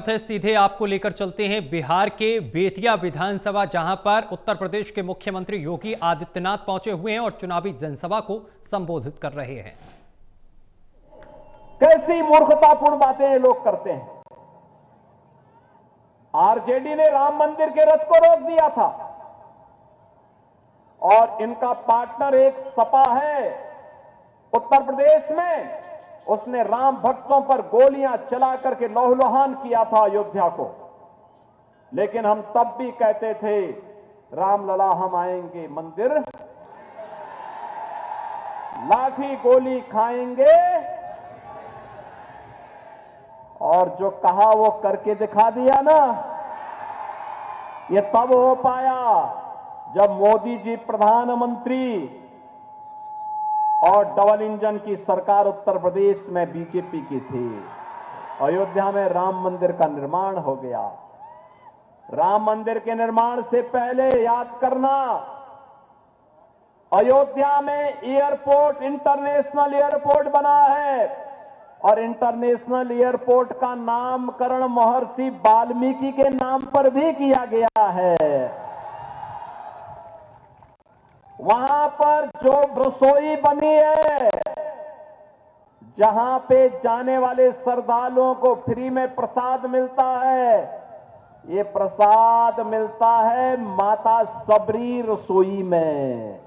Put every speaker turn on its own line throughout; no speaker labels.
सीधे आपको लेकर चलते हैं बिहार के बेतिया विधानसभा, जहां पर उत्तर प्रदेश के मुख्यमंत्री योगी आदित्यनाथ पहुंचे हुए हैं और चुनावी जनसभा को संबोधित कर रहे हैं।
कैसी मूर्खतापूर्ण बातें ये लोग करते हैं। आरजेडी ने राम मंदिर के रथ को रोक दिया था और इनका पार्टनर एक सपा है उत्तर प्रदेश में, उसने राम भक्तों पर गोलियां चला करके लौहलुहान किया था अयोध्या को। लेकिन हम तब भी कहते थे रामलला हम आएंगे मंदिर, लाठी गोली खाएंगे, और जो कहा वो करके दिखा दिया ना। ये तब हो पाया जब मोदी जी प्रधानमंत्री और डबल इंजन की सरकार उत्तर प्रदेश में बीजेपी की थी। अयोध्या में राम मंदिर का निर्माण हो गया। राम मंदिर के निर्माण से पहले याद करना, अयोध्या में एयरपोर्ट, इंटरनेशनल एयरपोर्ट बना है और इंटरनेशनल एयरपोर्ट का नामकरण महर्षि वाल्मीकि के नाम पर भी किया गया है। वहां पर जो रसोई बनी है, जहां पे जाने वाले श्रद्धालुओं को फ्री में प्रसाद मिलता है, ये प्रसाद मिलता है माता सबरी रसोई में।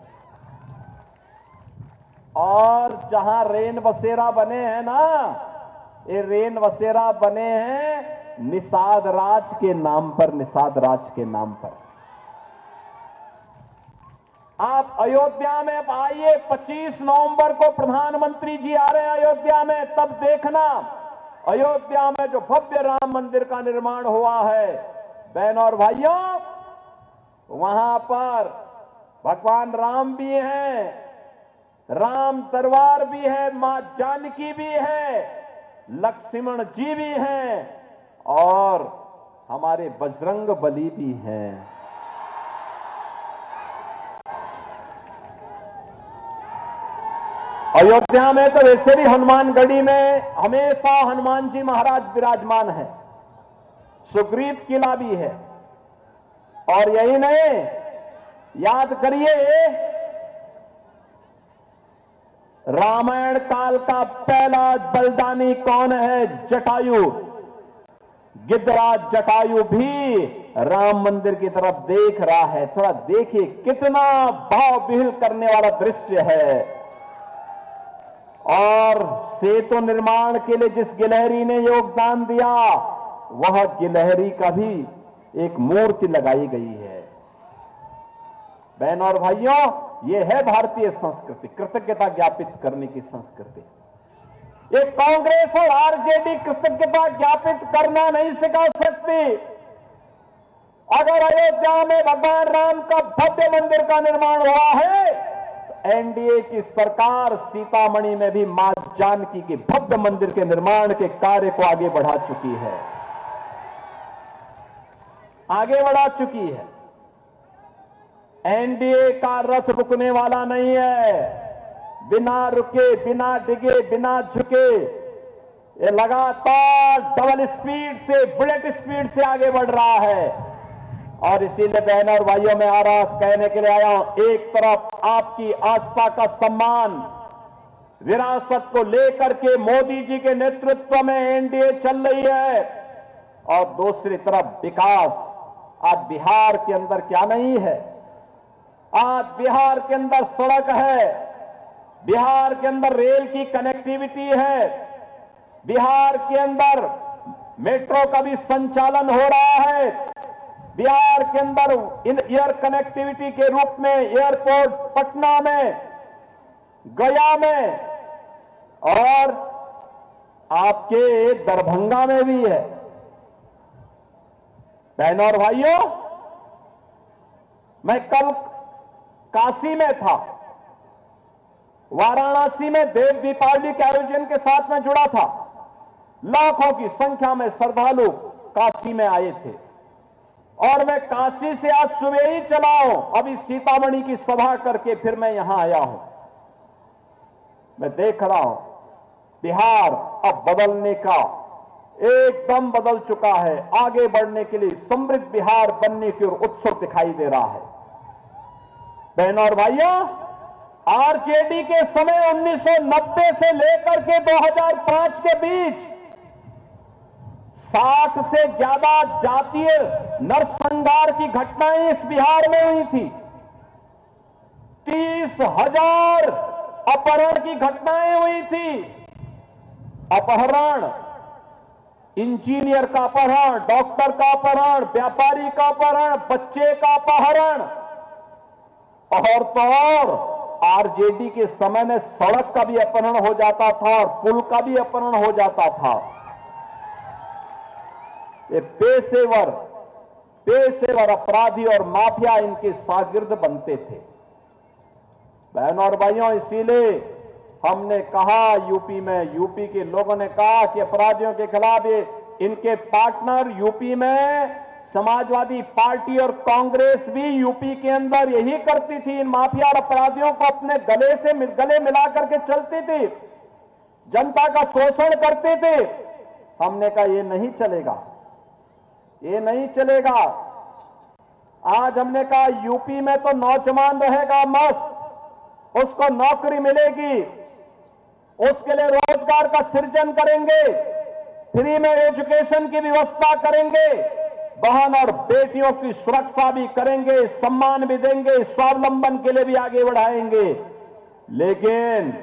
और जहां रेन बसेरा बने हैं ना, ये रेन बसेरा बने हैं निषाद राज के नाम पर, निषाद राज के नाम पर। आप अयोध्या में अब आइए, 25 नवंबर को प्रधानमंत्री जी आ रहे हैं अयोध्या में, तब देखना अयोध्या में जो भव्य राम मंदिर का निर्माण हुआ है, बहनों और भाइयों, वहां पर भगवान राम भी हैं, राम दरबार भी है, मां जानकी भी है, लक्ष्मण जी भी हैं और हमारे बजरंग बली भी हैं। अयोध्या में तो वैसे भी हनुमानगढ़ी में हमेशा हनुमान जी महाराज विराजमान है, सुग्रीव किला भी है। और यही नहीं, याद करिए रामायण काल का पहला बलिदानी कौन है? जटायु। गिद्धराज जटायु भी राम मंदिर की तरफ देख रहा है। थोड़ा देखिए कितना भाव विह्वल करने वाला दृश्य है। और सेतु निर्माण के लिए जिस गिलहरी ने योगदान दिया, वह गिलहरी का भी एक मूर्ति लगाई गई है। बहनों और भाइयों, यह है भारतीय संस्कृति, कृतज्ञता ज्ञापित करने की संस्कृति। ये कांग्रेस और आरजेडी कृतज्ञता ज्ञापित करना नहीं सिखा सकती। अगर अयोध्या में भगवान राम का भव्य मंदिर का निर्माण हुआ है, एनडीए की सरकार सीतामढ़ी में भी मां जानकी के भव्य मंदिर के निर्माण के कार्य को आगे बढ़ा चुकी है, आगे बढ़ा चुकी है। एनडीए का रथ रुकने वाला नहीं है। बिना रुके, बिना डिगे, बिना झुके, ये लगातार डबल स्पीड से, बुलेट स्पीड से आगे बढ़ रहा है। और इसीलिए बहनों और भाइयों, मैं आ रहा कहने के लिए आया हूं, एक तरफ आपकी आस्था का सम्मान, विरासत को लेकर के मोदी जी के नेतृत्व में एनडीए चल रही है, और दूसरी तरफ विकास। आज बिहार के अंदर क्या नहीं है? आज बिहार के अंदर सड़क है, बिहार के अंदर रेल की कनेक्टिविटी है, बिहार के अंदर मेट्रो का भी संचालन हो रहा है, बिहार के अंदर इन एयर कनेक्टिविटी के रूप में एयरपोर्ट पटना में, गया में और आपके दरभंगा में भी है। बहनों और भाइयों, मैं कल काशी में था, वाराणसी में देव दीपावली के आयोजन के साथ में जुड़ा था। लाखों की संख्या में श्रद्धालु काशी में आए थे और मैं काशी से आज सुबह ही चला हूं, अभी सीतामढ़ी की सभा करके फिर मैं यहां आया हूं। मैं देख रहा हूं बिहार अब बदलने का एकदम बदल चुका है। आगे बढ़ने के लिए समृद्ध बिहार बनने की ओर उत्सुक दिखाई दे रहा है। बहनों और भाइयों, आरजेडी के समय 1990 से लेकर के 2005 के बीच 60 से ज्यादा जातीय नरसंहार की घटनाएं इस बिहार में हुई थी। 30,000 अपहरण की घटनाएं हुई थी। अपहरण, इंजीनियर का अपहरण, डॉक्टर का अपहरण, व्यापारी का अपहरण, बच्चे का अपहरण, और तो और आरजेडी के समय में सड़क का भी अपहरण हो जाता था और पुल का भी अपहरण हो जाता था। ये पेशेवर अपराधी और माफिया इनके शागिर्द बनते थे। बहनों और भाइयों, इसीलिए हमने कहा, यूपी के लोगों ने कहा कि अपराधियों के खिलाफ ये इनके पार्टनर यूपी में समाजवादी पार्टी और कांग्रेस भी यूपी के अंदर यही करती थी। इन माफिया और अपराधियों को अपने गले मिला करके चलती थी, जनता का शोषण करते थे। हमने कहा ये नहीं चलेगा, ये नहीं चलेगा। आज हमने कहा यूपी में तो नौजवान रहेगा मस्त, उसको नौकरी मिलेगी, उसके लिए रोजगार का सृजन करेंगे, फ्री में एजुकेशन की व्यवस्था करेंगे, बहन और बेटियों की सुरक्षा भी करेंगे, सम्मान भी देंगे, स्वावलंबन के लिए भी आगे बढ़ाएंगे। लेकिन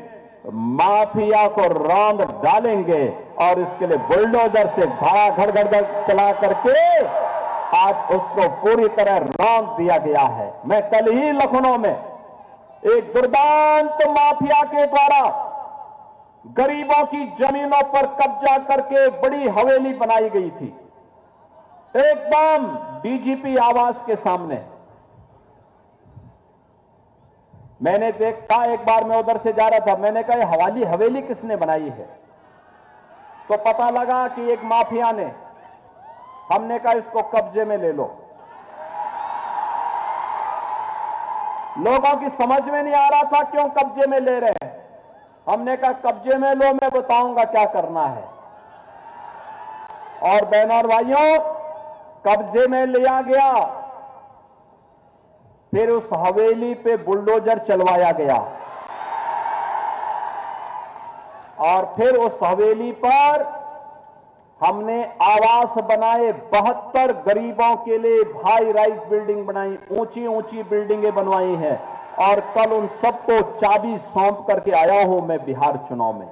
माफिया को रौंद डालेंगे और इसके लिए बुलडोजर से घड़ चला करके आज उसको पूरी तरह रौंद दिया गया है। मैं कल ही लखनऊ में एक दुर्दांत माफिया के द्वारा गरीबों की जमीनों पर कब्जा करके बड़ी हवेली बनाई गई थी, एकदम डीजीपी आवास के सामने। मैंने देखा, एक बार मैं उधर से जा रहा था, मैंने कहा ये हवेली किसने बनाई है? तो पता लगा कि एक माफिया ने। हमने कहा इसको कब्जे में ले लो। लोगों की समझ में नहीं आ रहा था क्यों कब्जे में ले रहे हैं। हमने कहा कब्जे में लो, मैं बताऊंगा क्या करना है। और बहनों और भाइयों, कब्जे में लिया गया, फिर उस हवेली पे बुलडोजर चलवाया गया और फिर उस हवेली पर हमने आवास बनाए। 72 गरीबों के लिए हाई राइज बिल्डिंग बनाई, ऊंची ऊंची बिल्डिंगें बनवाई हैं और कल उन सबको चाबी सौंप करके आया हूं मैं बिहार चुनाव में।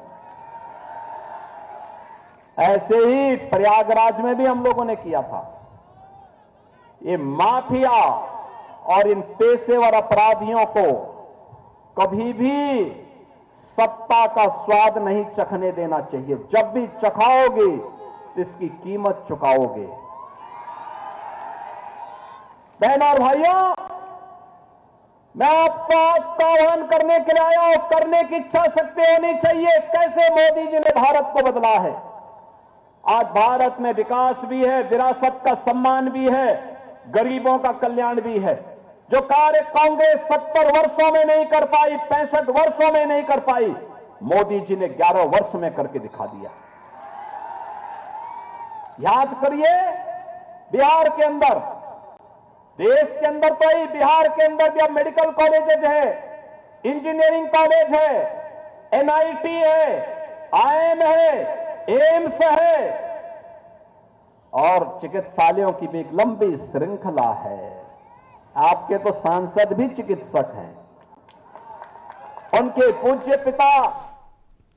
ऐसे ही प्रयागराज में भी हम लोगों ने किया था। ये माफिया और इन पेशेवर अपराधियों को कभी भी सत्ता का स्वाद नहीं चखने देना चाहिए। जब भी चखाओगे तो इसकी कीमत चुकाओगे। बहनों और भाइयों, मैं आपको आह्वान करने के लिए आया हूं, करने की इच्छा शक्ति होनी चाहिए। कैसे मोदी जी ने भारत को बदला है। आज भारत में विकास भी है, विरासत का सम्मान भी है, गरीबों का कल्याण भी है। जो कार्य कांग्रेस 70 वर्षों में नहीं कर पाई, 65 वर्षों में नहीं कर पाई, मोदी जी ने 11 वर्ष में करके दिखा दिया। याद करिए, बिहार के अंदर, देश के अंदर तो ही, बिहार के अंदर भी अब मेडिकल कॉलेजेज है, इंजीनियरिंग कॉलेज है, एनआईटी है, आईएम है, एम्स है और चिकित्सालयों की भी एक लंबी श्रृंखला है। आपके तो सांसद भी चिकित्सक हैं। उनके पूज्य पिता